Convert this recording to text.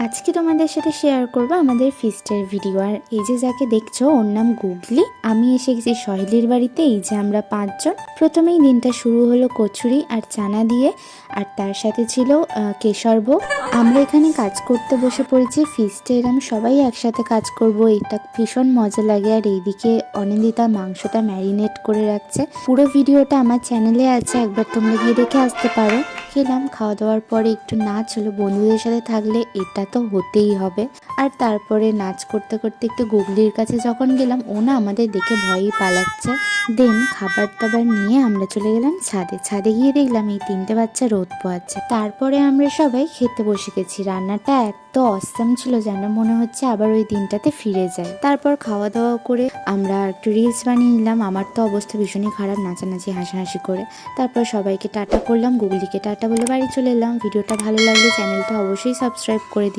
আজকে তোমাদের সাথে শেয়ার করব আমাদের ফিস্টের ভিডিও। আর এই যে যাকে দেখছো ওর নাম গুগলি। আমি এসে গেছি সহেলির বাড়িতে। এই যে আমরা 5 জন। প্রথমেই দিনটা শুরু হলো কচুরি আর চানা দিয়ে, আর তার সাথে ছিল কেশর ভোগ। আমরা এখানে কাজ করতে বসে পড়েছি। ফিস্টে এরম সবাই একসাথে কাজ করব, এটা ভীষণ মজা লাগে। আর এইদিকে অনিন্দিতা মাংসটা ম্যারিনেট করে রাখছে। পুরো ভিডিওটা আমার চ্যানেলে আছে, একবার তোমরা গিয়ে দেখে আসতে পারো। খেলাম, খাওয়া দাওয়ার পরে একটু নাচ হলো। বন্ধুদের সাথে থাকলে এটা তো হতেই হবে। আর তারপরে নাচ করতে করতে একটু গুগলির কাছে যখন গেলাম, ও না আমাদের দেখে ভয়ই পালাচ্ছে। দেন খাবার দাবার নিয়ে আমরা চলে গেলাম ছাদে। ছাদে গিয়ে দেখলাম এই 3টে বাচ্চা রোদ পোয়াচ্ছে। তারপরে আমরা সবাই খেতে বসে গেছি। রান্নাটা এত অসাম ছিল যেন মনে হচ্ছে আবার ওই দিনটাতে ফিরে যায়। তারপর খাওয়া দাওয়া করে আমরা একটু রিলস বানিয়ে নিলাম। আমার তো অবস্থা ভীষণই খারাপ, নাচানাচি হাসাহাসি করে। তারপর সবাইকে টাটা করলাম, গুগলিকে টাটা বলে বাড়ি চলে এলাম। ভিডিওটা ভালো লাগলে চ্যানেলটা অবশ্যই সাবস্ক্রাইব করে দিই।